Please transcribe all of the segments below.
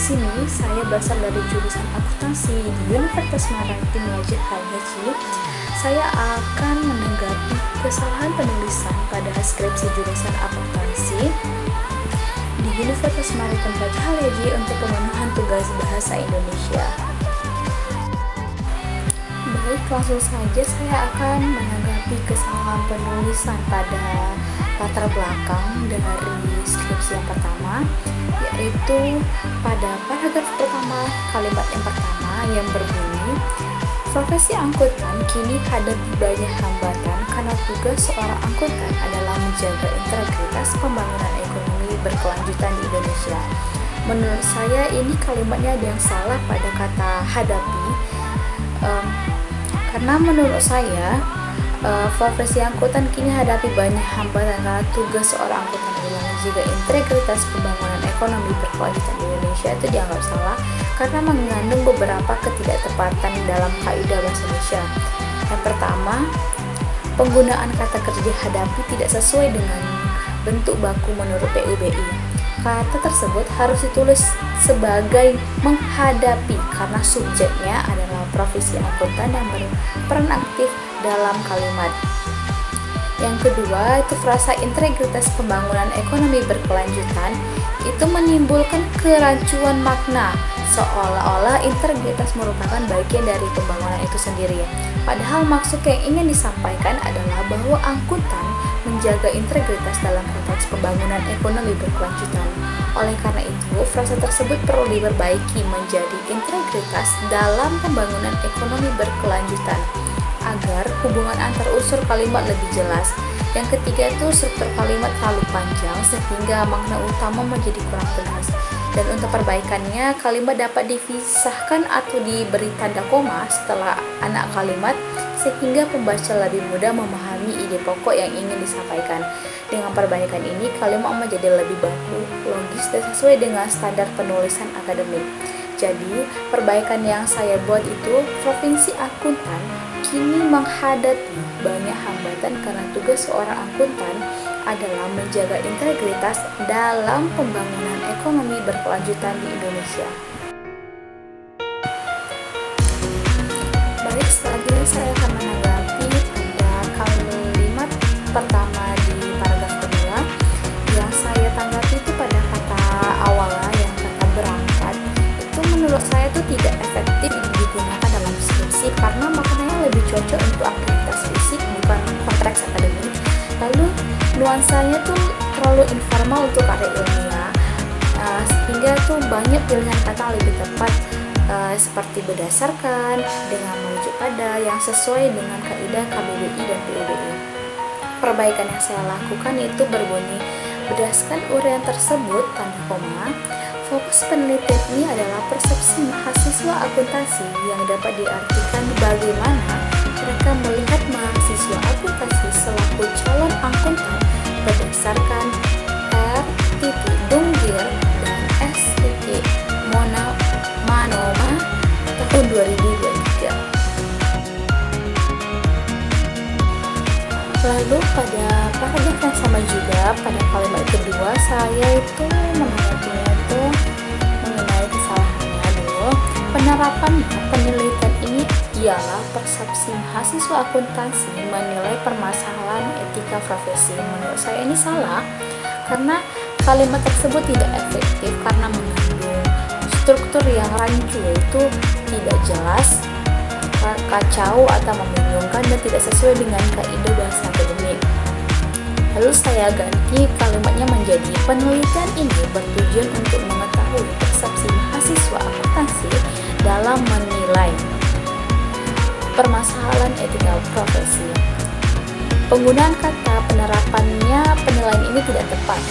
sini saya berasal dari jurusan akuntansi di Universitas Maritim Raja HMHC. Saya akan menanggapi kesalahan penulisan pada skripsi jurusan akuntansi di Universitas Maritim Raja HMHC untuk pemenuhan tugas bahasa Indonesia. Baik, langsung saja saya akan menanggapi kesalahan penulisan pada latar belakang dari skripsi yang pertama, yaitu pada paragraf pertama kalimat yang pertama yang berbunyi, profesi angkutan kini hadapi banyak hambatan karena tugas seorang angkutan adalah menjaga integritas pembangunan ekonomi berkelanjutan di Indonesia. Menurut saya ini kalimatnya ada yang salah pada kata hadapi, karena menurut saya profesi angkutan kini hadapi banyak hambatan karena tugas seorang angkutan adalah menjaga integritas pembangunan ekonomi berkelanjutan di Indonesia. Itu dianggap salah karena mengandung beberapa ketidaktepatan dalam kaidah bahasa Indonesia. Yang pertama, penggunaan kata kerja hadapi tidak sesuai dengan bentuk baku menurut PUBI. Kata tersebut harus ditulis sebagai menghadapi karena subjeknya adalah profesi angkutan yang berperan aktif dalam kalimat. Yang kedua, itu frasa integritas pembangunan ekonomi berkelanjutan itu menimbulkan kerancuan makna, seolah-olah integritas merupakan bagian dari pembangunan itu sendiri. Padahal maksud yang ingin disampaikan adalah bahwa angkutan menjaga integritas dalam konteks pembangunan ekonomi berkelanjutan. Oleh karena itu, frasa tersebut perlu diperbaiki menjadi integritas dalam pembangunan ekonomi berkelanjutan agar hubungan antar unsur kalimat lebih jelas. Yang ketiga itu struktur kalimat terlalu panjang sehingga makna utama menjadi kurang jelas. Dan untuk perbaikannya, kalimat dapat dipisahkan atau diberi tanda koma setelah anak kalimat sehingga pembaca lebih mudah memahami ide pokok yang ingin disampaikan. Dengan perbaikan ini, kalimat menjadi lebih baku, logis, dan sesuai dengan standar penulisan akademik. Jadi, perbaikan yang saya buat itu, provinsi akuntan kini menghadapi banyak hambatan karena tugas seorang akuntan adalah menjaga integritas dalam pembangunan ekonomi berkelanjutan di Indonesia. Baik, selanjutnya saya akan menanggapi pada kalimat pertama di paragraf kedua. Yang saya tanggapi itu pada kata awalnya yang kata berangkat. Itu menurut saya itu tidak efektif digunakan dalam skripsi karena maknanya lebih cocok untuk aktivitas fisik bukan konteks akademik. Lalu nuansanya tuh terlalu informal untuk karya ilmiah, sehingga tuh banyak pilihan kata lebih tepat seperti berdasarkan, dengan merujuk pada, yang sesuai dengan kaidah KBBI dan PUBI. Perbaikan yang saya lakukan itu berbunyi, berdasarkan uraian tersebut, tanda koma, fokus penelitian ini adalah persepsi mahasiswa akuntansi yang dapat diartikan bagaimana mereka melihat mahasiswa akuntansi selaku calon akuntan berdasarkan R. Dunggir dan S. Manoma tahun 2023. Lalu pada paragraf yang sama juga pada kalimat kedua saya itu menanggapinya itu mengenai kesalahannya dulu. Penerapan penelitian ini ialah persepsi mahasiswa akuntansi menilai permasalahan etika profesi. Menurut saya ini salah karena kalimat tersebut tidak efektif karena mengandung struktur yang rancu, itu tidak jelas, kacau atau membingungkan dan tidak sesuai dengan kaidah bahasa akademik. Lalu saya ganti kalimatnya menjadi penelitian ini bertujuan untuk mengetahui persepsi mahasiswa akuntansi dalam menilai permasalahan etika profesi. Penggunaan kata penerapannya penilaian ini tidak tepat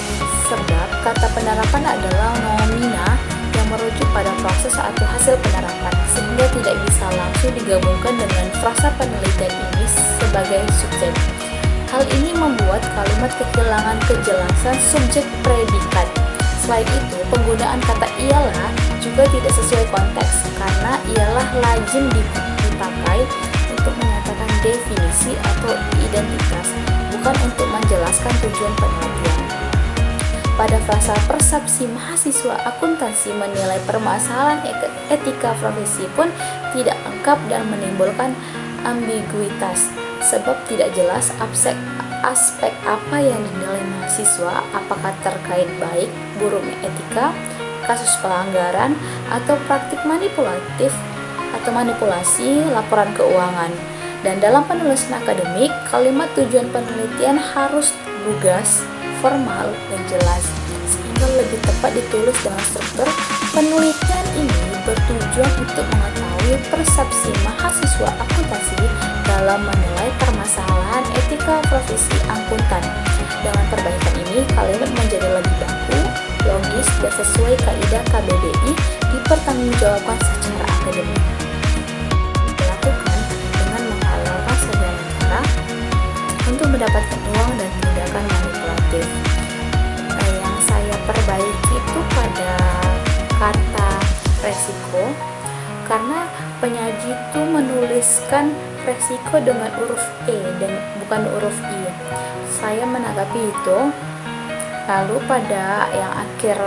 sebab kata penerapan adalah nomina yang merujuk pada proses atau hasil penerapan sehingga tidak bisa langsung digabungkan dengan frasa penelitian ini sebagai subjek. Hal ini membuat kalimat kehilangan kejelasan subjek predikat. Selain itu, penggunaan kata ialah juga tidak sesuai konteks karena ialah lazim dipakai untuk menyatakan definisi atau identitas, bukan untuk menjelaskan tujuan penelitian. Pada frasa persepsi mahasiswa akuntansi menilai permasalahan etika profesi pun tidak lengkap dan menimbulkan ambiguitas, sebab tidak jelas aspek apa yang dinilai mahasiswa, apakah terkait baik buruknya etika, kasus pelanggaran, atau praktik manipulasi laporan keuangan. Dan dalam penulisan akademik, kalimat tujuan penelitian harus lugas, formal, dan jelas, sehingga lebih tepat ditulis dengan struktur. Penelitian ini bertujuan untuk mengetahui persepsi mahasiswa akuntansi dalam menilai permasalahan etika profesi akuntan. Dengan perbaikan ini, kalimat menjadi lebih baku, logis, dan sesuai kaidah KBBI dipertanggungjawabkan secara akademik. Dilakukan dengan menghalalkan segala cara untuk mendapatkan uang dan tindakan manipulatif. Yang saya perbaiki itu pada kata resiko, karena penyaji itu menuliskan resiko dengan huruf E dan bukan huruf I. Saya menanggapi itu. Lalu pada yang akhir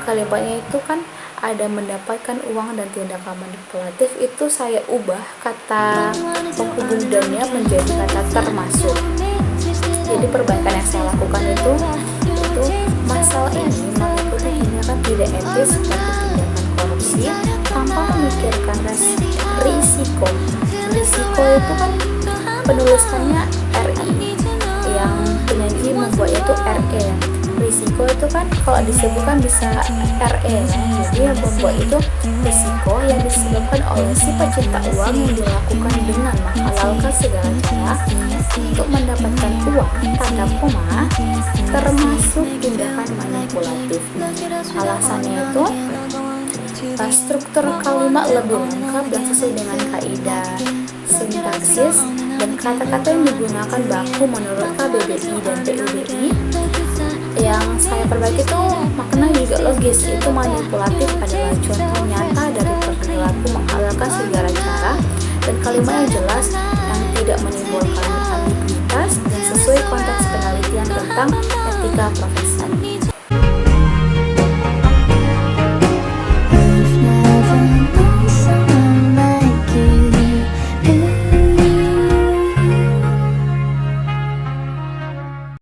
kalimatnya itu kan ada mendapatkan uang dan tindakan manipulatif, itu saya ubah kata penghubung dannya menjadi kata termasuk. Jadi perbaikan yang saya lakukan itu masalah ini mengikuti tindakan tidak etis seperti tindakan korupsi tanpa memikirkan risiko. Risiko itu kan penulisannya RI, yang penyaji membuat itu RE. Risiko itu kan kalau disebutkan bisa RE, jadi yang membuat itu risiko yang disebabkan oleh si pencipta uang yang dilakukan dengan menghalalkan segala cara untuk mendapatkan uang, tanda koma, termasuk tindakan manipulatif. Alasannya itu struktur kalimat lebih lengkap dan sesuai dengan kaidah sintaksis, dan kata-kata yang digunakan baku menurut KBBI dan PUBI. Yang saya perbaiki itu makna juga logis, itu manipulatif adalah contoh nyata dari perilaku menghalalkan segala cara, dan kalimat yang jelas